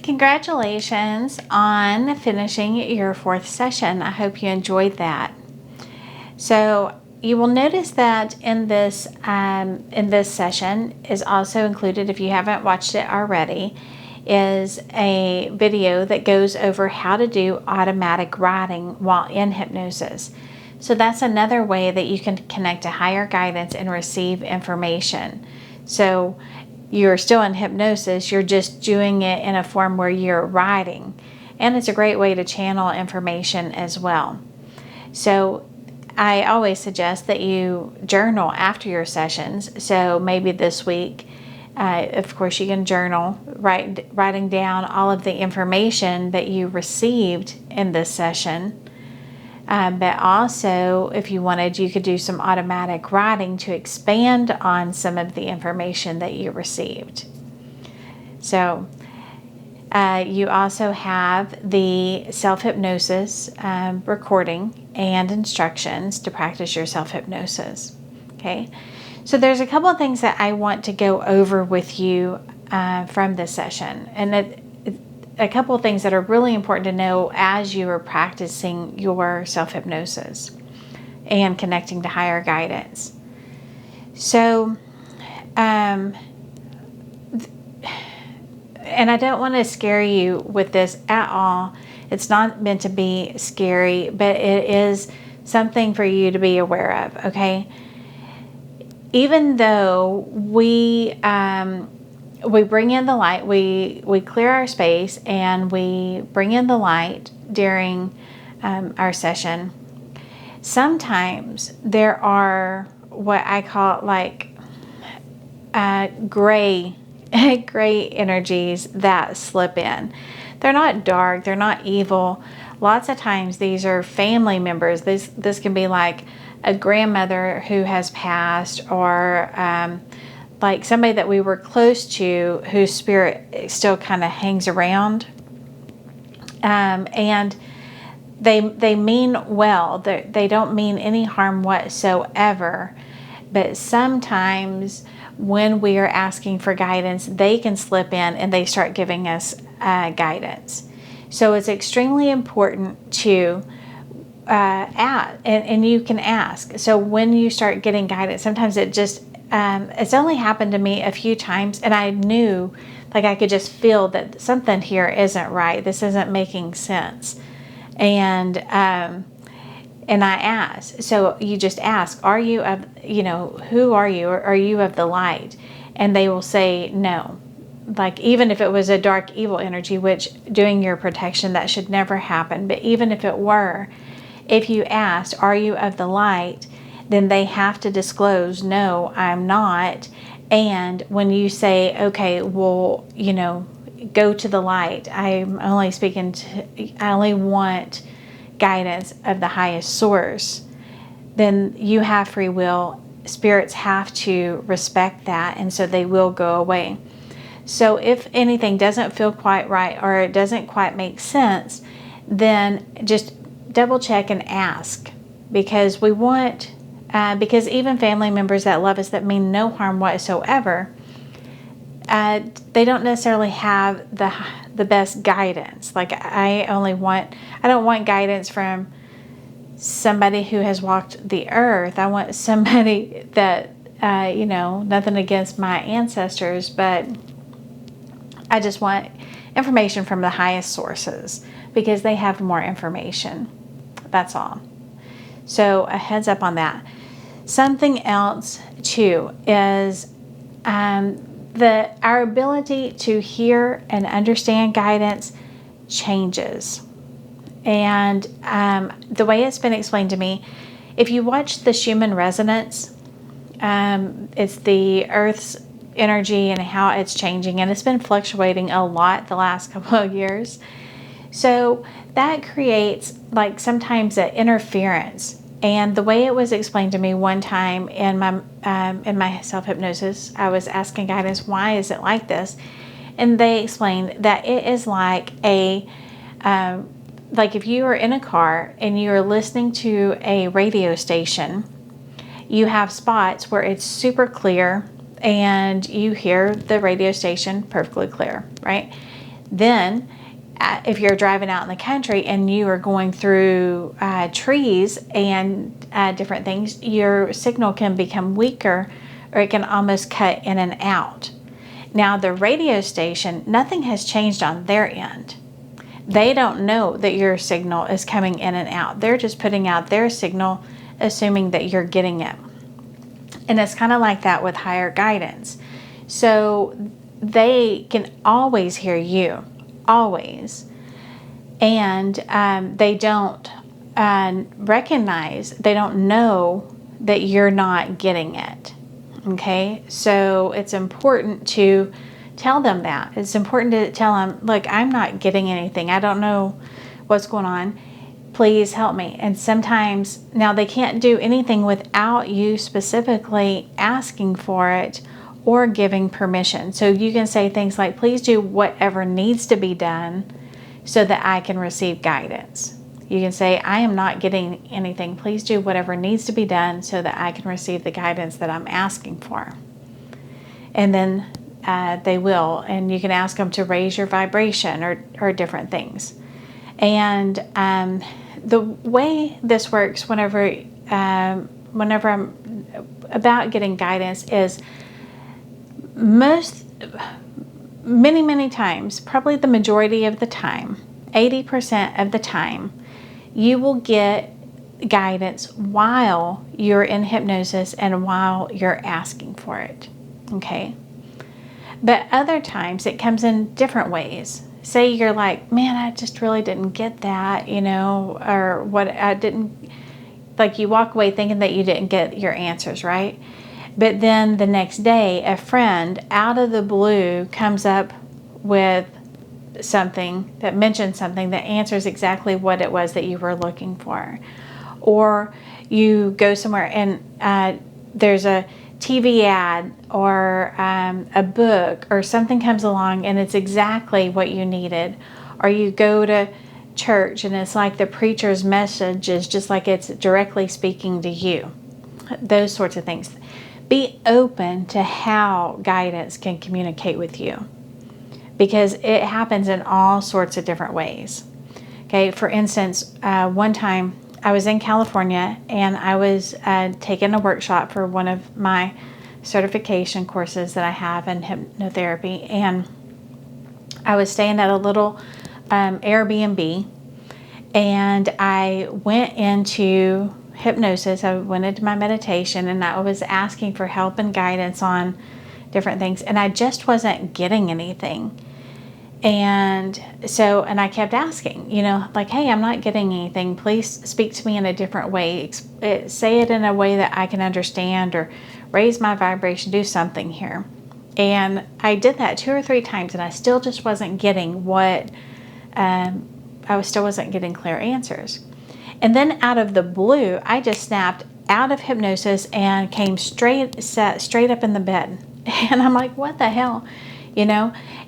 Congratulations on finishing your 4th session. I hope you enjoyed that. So you will notice that in this session is also included, if you haven't watched it already, is a video that goes over how to do automatic writing while in hypnosis. So that's another way that you can connect to higher guidance and receive information. So you're still in hypnosis, you're just doing it in a form where you're writing. And it's a great way to channel information as well. So I always suggest that you journal after your sessions. So maybe this week, of course, you can journal, writing down all of the information that you received in this session. But also, if you wanted, you could do some automatic writing to expand on some of the information that you received. So you also have the self-hypnosis recording and instructions to practice your self-hypnosis. Okay, so there's a couple of things that I want to go over with you from this session, and a couple of things that are really important to know as you are practicing your self-hypnosis and connecting to higher guidance. So, and I don't want to scare you with this at all. It's not meant to be scary, but it is something for you to be aware of, okay? Even though we bring in the light, we clear our space and we bring in the light during our session, sometimes there are what I call gray energies that slip in. They're not dark, they're not evil. Lots of times these are family members. This can be like a grandmother who has passed, or like somebody that we were close to whose spirit still kind of hangs around. And they mean well. They don't mean any harm whatsoever. But sometimes when we are asking for guidance, they can slip in and they start giving us guidance. So it's extremely important to ask, and you can ask. So when you start getting guidance, sometimes it's only happened to me a few times, and I knew, like, I could just feel that something here isn't right. This isn't making sense. And I asked. So you just ask, are you of, who are you? Or are you of the light? And they will say no. Like, even if it was a dark, evil energy, which doing your protection, that should never happen. But even if it were, if you asked, are you of the light? Then they have to disclose, no, I'm not. And when you say, okay, well, go to the light. I only want guidance of the highest source. Then you have free will. Spirits have to respect that, and so they will go away. So if anything doesn't feel quite right or it doesn't quite make sense, then just double check and ask, because we want, because even family members that love us, that mean no harm whatsoever, they don't necessarily have the best guidance. Like, I don't want guidance from somebody who has walked the earth. I want somebody that, nothing against my ancestors, but I just want information from the highest sources because they have more information. That's all. So a heads up on that. Something else too is our ability to hear and understand guidance changes. And the way it's been explained to me, if you watch the Schumann resonance, it's the Earth's energy and how it's changing, and it's been fluctuating a lot the last couple of years. So that creates, like, sometimes an interference. And the way it was explained to me one time in my self-hypnosis, I was asking guidance, why is it like this? And they explained that it is like like if you are in a car and you're listening to a radio station, you have spots where it's super clear and you hear the radio station perfectly clear, right? Then if you're driving out in the country and you are going through trees and different things, your signal can become weaker, or it can almost cut in and out. Now the radio station, nothing has changed on their end. They don't know that your signal is coming in and out. They're just putting out their signal, assuming that you're getting it. And it's kind of like that with higher guidance. So they can always hear you, always. And they don't recognize, they don't know that you're not getting it. Okay? So it's important to tell them that. It's important to tell them, look, I'm not getting anything. I don't know what's going on. Please help me. And sometimes, now they can't do anything without you specifically asking for it or giving permission. So you can say things like, please do whatever needs to be done so that I can receive guidance. You can say, I am not getting anything. Please do whatever needs to be done so that I can receive the guidance that I'm asking for. And then they will. And you can ask them to raise your vibration or different things. And the way this works whenever I'm about getting guidance is many times, probably the majority of the time, 80% of the time, you will get guidance while you're in hypnosis and while you're asking for it. Okay? But other times it comes in different ways. Say you're like, man, I just really didn't get that, or what I didn't, like you walk away thinking that you didn't get your answers, right? But then the next day, a friend out of the blue comes up with something that mentions something that answers exactly what it was that you were looking for. Or you go somewhere and there's a TV ad or a book or something comes along and it's exactly what you needed. Or you go to church and it's like the preacher's message is just like it's directly speaking to you. Those sorts of things. Be open to how guidance can communicate with you, because it happens in all sorts of different ways. Okay, for instance, one time I was in California and I was taking a workshop for one of my certification courses that I have in hypnotherapy, and I was staying at a little Airbnb, and I went into hypnosis. I went into my meditation and I was asking for help and guidance on different things, and I just wasn't getting anything. And I kept asking, like, hey, I'm not getting anything. Please speak to me in a different way. Say it in a way that I can understand, or raise my vibration, do something here. And I did that 2 or 3 times and I still just wasn't getting still wasn't getting clear answers. And then out of the blue, I just snapped out of hypnosis and came sat straight up in the bed. And I'm like, what the hell?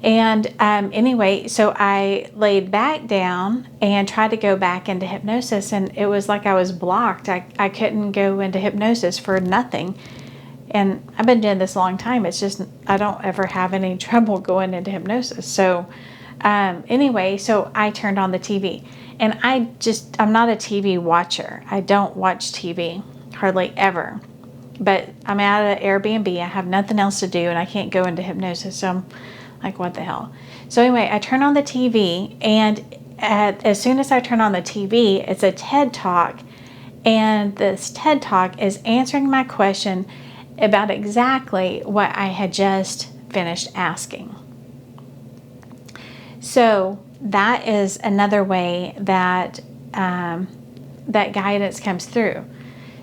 And anyway, so I laid back down and tried to go back into hypnosis, and it was like I was blocked. I couldn't go into hypnosis for nothing. And I've been doing this a long time. It's just, I don't ever have any trouble going into hypnosis. So anyway, so I turned on the TV, and I'm not a TV watcher. I don't watch TV hardly ever. But I'm at an Airbnb, I have nothing else to do, and I can't go into hypnosis, so I'm like, what the hell? So anyway, I turn on the TV, and as soon as I turn on the TV, it's a TED Talk, and this TED Talk is answering my question about exactly what I had just finished asking. So that is another way that that guidance comes through.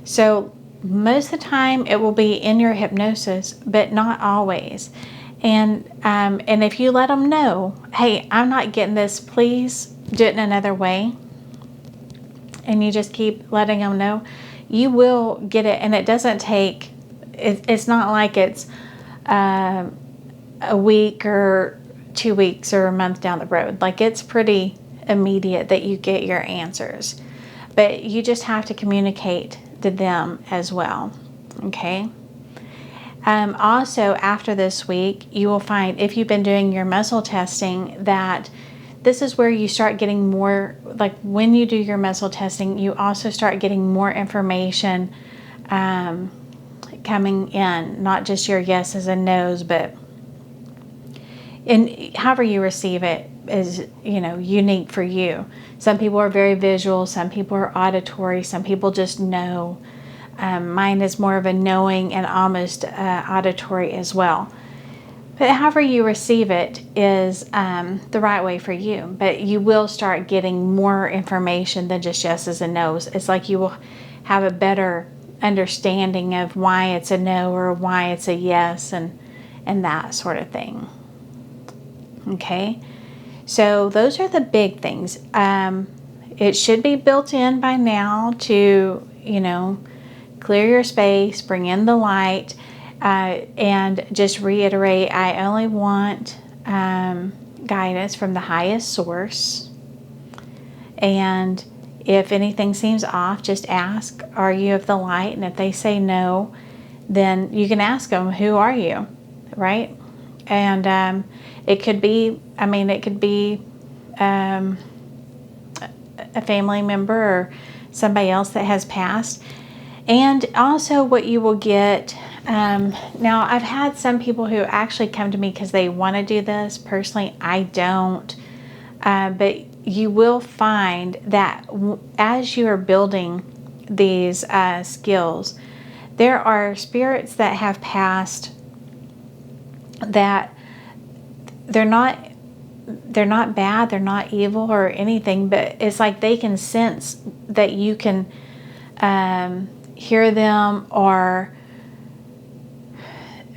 So most of the time it will be in your hypnosis, but not always. And if you let them know, hey, I'm not getting this, please do it in another way, and you just keep letting them know, you will get it. And it doesn't take, it's not like it's a week or 2 weeks or a month down the road. Like, it's pretty immediate that you get your answers, but you just have to communicate to them as well. Okay. Also, after this week, you will find, if you've been doing your muscle testing, that this is where you start getting more, like when you do your muscle testing, you also start getting more information coming in, not just your yeses and nos, but and however you receive it is, unique for you. Some people are very visual, some people are auditory, some people just know. Mine is more of a knowing and almost auditory as well. But however you receive it is the right way for you. But you will start getting more information than just yeses and nos. It's like you will have a better understanding of why it's a no or why it's a yes, and that sort of thing. Okay, so those are the big things. It should be built in by now to, clear your space, bring in the light, and just reiterate, I only want guidance from the highest source. And if anything seems off, just ask, are you of the light? And if they say no, then you can ask them, who are you? Right? And it could be a family member or somebody else that has passed. And also what you will get, now I've had some people who actually come to me because they want to do this. Personally, I don't. But you will find that as you are building these skills, there are spirits that have passed that they're not bad, they're not evil or anything, but it's like they can sense that you can hear them, or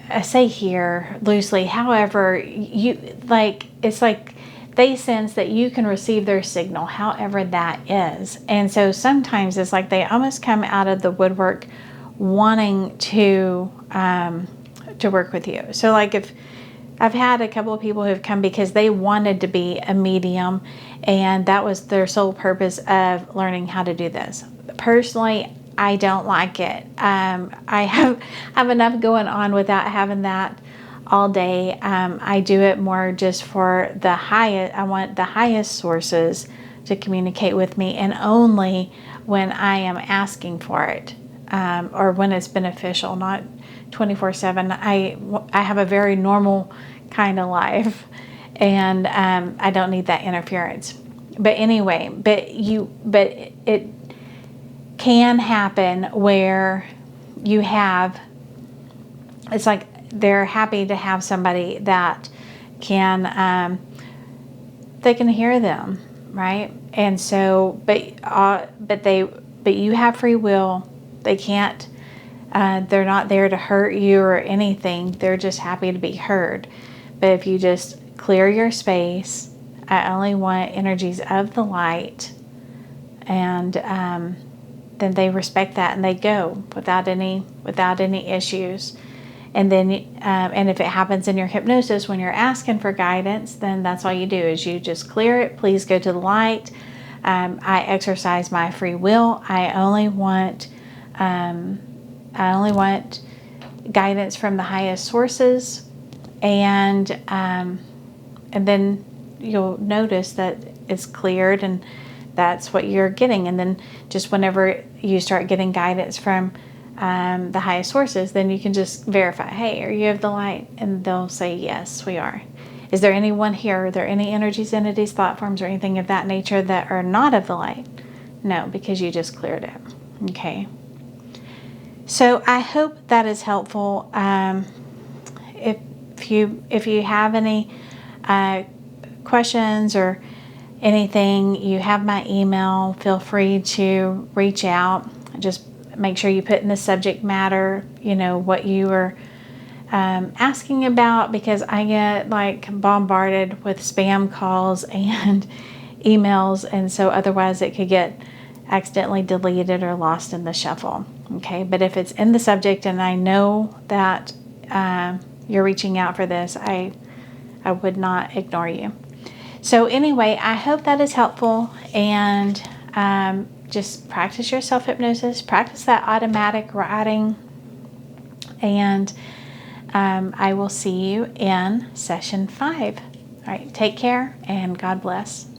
I say hear loosely, however, it's like they sense that you can receive their signal, however that is. And so sometimes it's like they almost come out of the woodwork wanting to work with you. So like if I've had a couple of people who have come because they wanted to be a medium, and that was their sole purpose of learning how to do this. Personally, I don't like it. I have enough going on without having that all day. I do it more just for the highest. I want the highest sources to communicate with me, and only when I am asking for it, or when it's beneficial, not 24/7. I have a very normal kind of life, and I don't need that interference. But anyway, but it can happen where you have, it's like they're happy to have somebody that can they can hear them, right? And so but you have free will. They can't they're not there to hurt you or anything. They're just happy to be heard. But if you just clear your space, I only want energies of the light, and then they respect that and they go without any issues. And then and if it happens in your hypnosis when you're asking for guidance, then that's all you do is you just clear it. Please go to the light. I exercise my free will. I only want guidance from the highest sources, and then you'll notice that it's cleared, and that's what you're getting. And then just whenever you start getting guidance from the highest sources, then you can just verify, hey, are you of the light? And they'll say, yes, we are. Is there anyone here? Are there any energies, entities, thought forms, or anything of that nature that are not of the light? No, because you just cleared it. Okay. So I hope that is helpful. If you have any questions or anything, you have my email. Feel free to reach out. Just make sure you put in the subject matter, what you are asking about, because I get bombarded with spam calls and emails, and so otherwise it could get accidentally deleted or lost in the shuffle. Okay, but if it's in the subject and I know that you're reaching out for this, I would not ignore you. So anyway, I hope that is helpful, and just practice your self-hypnosis, practice that automatic writing, and I will see you in session 5. All right, take care and God bless.